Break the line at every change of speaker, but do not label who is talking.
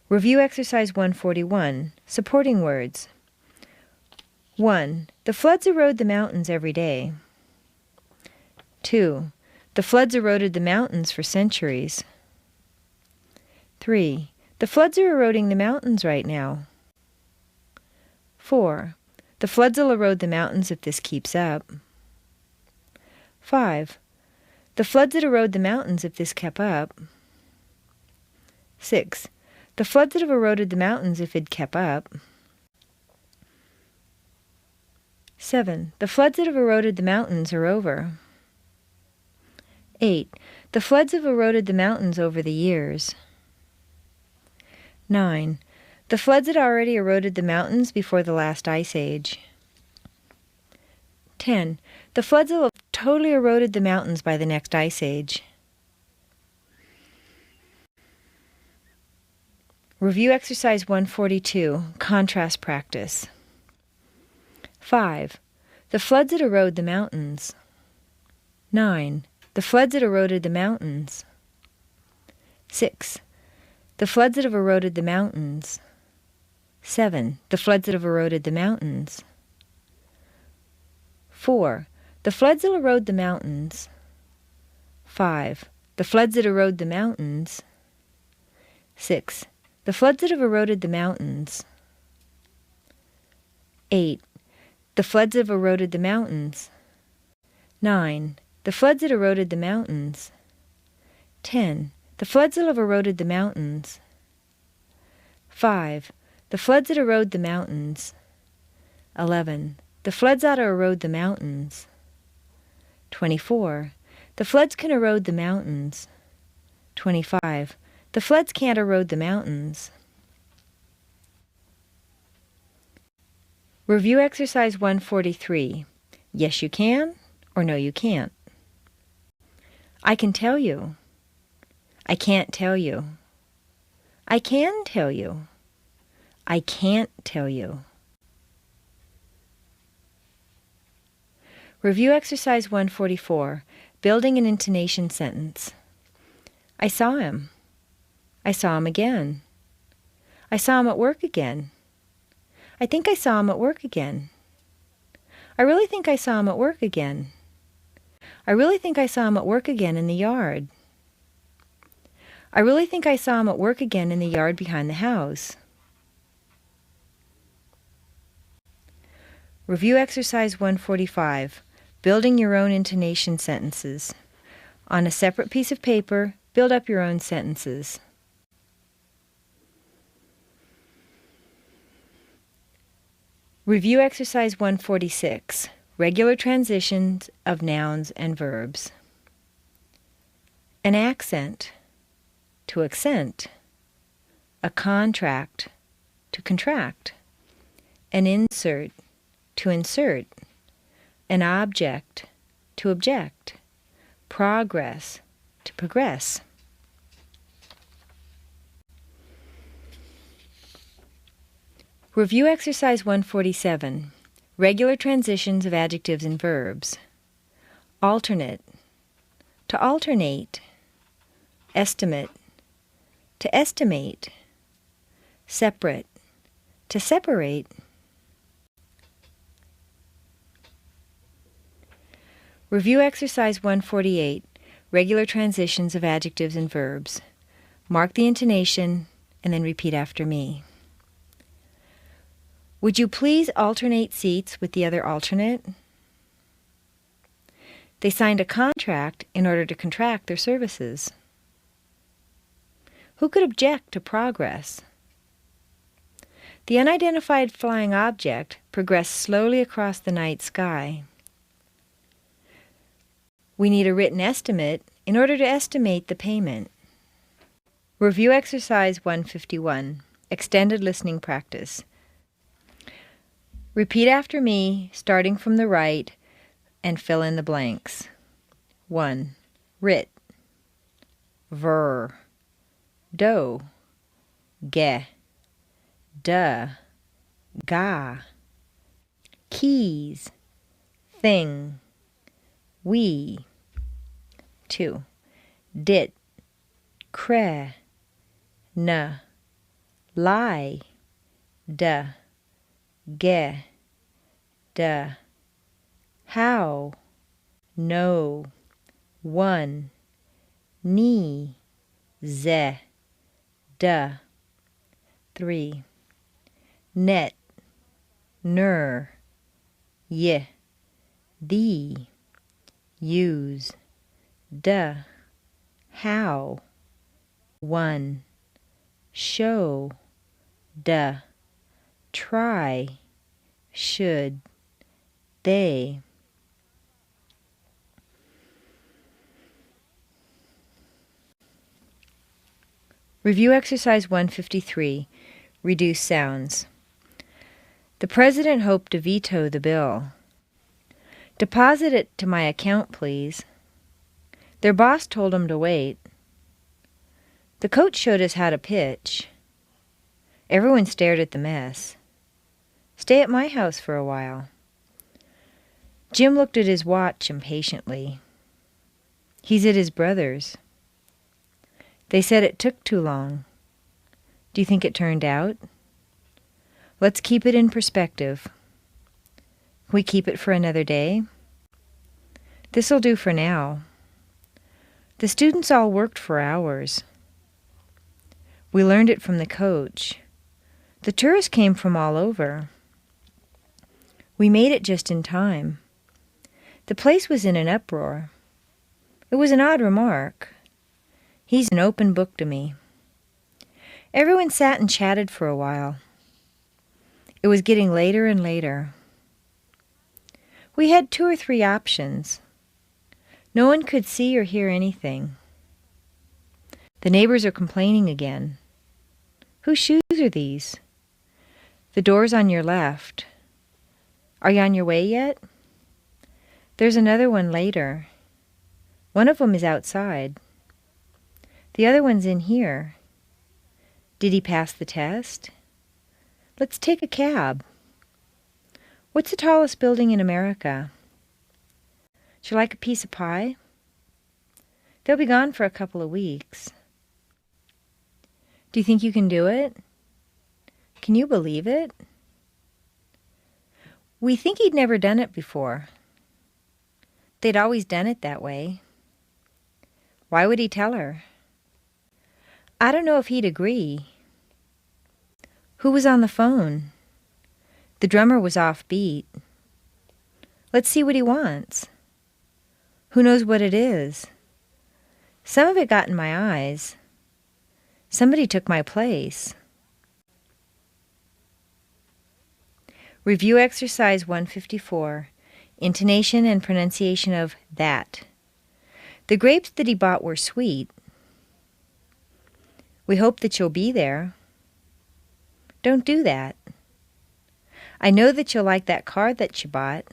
Review exercise 141, supporting words. 1. The floods erode the mountains every day. 2. The floods eroded the mountains for centuries. 3. The floods are eroding the mountains right now. 4. The floods will erode the mountains if this keeps up. 5. The floods would erode the mountains if this kept up. 6. The floods would have eroded the mountains if it kept up. 7. The floods that have eroded the mountains are over. 8. The floods have eroded the mountains over the years. 9. The floods had already eroded the mountains before the last ice age. 10. The floods will have totally eroded the mountains by the next ice age. Review exercise 142, contrast practice. 5. The floods that erode the mountains. 9. The floods that eroded the mountains. 6. The floods that have eroded the mountains. 7. The floods that have eroded the mountains. 4. The floods that erode the mountains. 5. The floods that erode the mountains. 6. The floods that have eroded the mountains. 8. The floods that have eroded the mountains. 9. The floods that eroded the mountains. 10. The floods that have eroded the mountains. 5. The floods that erode the mountains. 11. The floods ought to erode the mountains. 24. The floods can erode the mountains. 25. The floods can't erode the mountains. Review exercise 143. Yes, you can, or no, you can't. I can tell you. I can't tell you. I can tell you. I can't tell you. Review exercise 144, building an intonation sentence. I saw him. I saw him again. I saw him at work again. I think I saw him at work again. I really think I saw him at work again. I really think I saw him at work again in the yard. I really think I saw him at work again in the yard behind the house. Review exercise 145, building your own intonation sentences. On a separate piece of paper, build up your own sentences. Review exercise 146, regular transitions of nouns and verbs. An accent, to accent. A contract, to contract. An insert, to insert. An object, to object. Progress, to progress. Review exercise 147, regular transitions of adjectives and verbs. Alternate, to alternate. Estimate, to estimate. Separate, to separate. Review exercise 148, regular transitions of adjectives and verbs. Mark the intonation and then repeat after me. Would you please alternate seats with the other alternate? They signed a contract in order to contract their services. Who could object to progress? The unidentified flying object progressed slowly across the night sky. We need a written estimate in order to estimate the payment. Review exercise 151, extended listening practice. Repeat after me, starting from the right, and fill in the blanks. 1. Writ. Ver. Do. Ge. Duh. Ga. Keys. Thing. we. 2. Dit, cre, na, lie, da, ge, da, how, no, one, ni, ze, da. 3. Net, ner, ye, thee, use, da, how, one, show, da, try, should, they. Review exercise 153. Reduce sounds. The president hoped to veto the bill. Deposit it to my account, please. Their boss told him to wait. The coach showed us how to pitch. Everyone stared at the mess. Stay at my house for a while. Jim looked at his watch impatiently. He's at his brother's. They said it took too long. Do you think it turned out? Let's keep it in perspective. Can we keep it for another day? This'll do for now. The students all worked for hours. We learned it from the coach. The tourists came from all over. We made it just in time. The place was in an uproar. It was an odd remark. He's an open book to me. Everyone sat and chatted for a while. It was getting later and later. We had 2 or 3 options. No one could see or hear anything. The neighbors are complaining again. Whose shoes are these? The door's on your left. Are you on your way yet? There's another one later. One of them is outside. The other one's in here. Did he pass the test? Let's take a cab. What's the tallest building in America? Would you like a piece of pie? They'll be gone for a couple of weeks. Do you think you can do it? Can you believe it? We think he'd never done it before. They'd always done it that way. Why would he tell her? I don't know if he'd agree. Who was on the phone? The drummer was offbeat. Let's see what he wants. Who knows what it is? Some of it got in my eyes. Somebody took my place. Review exercise 154. Intonation and pronunciation of that. The grapes that he bought were sweet. We hope that you'll be there. Don't do that. I know that you'll like that car that you bought.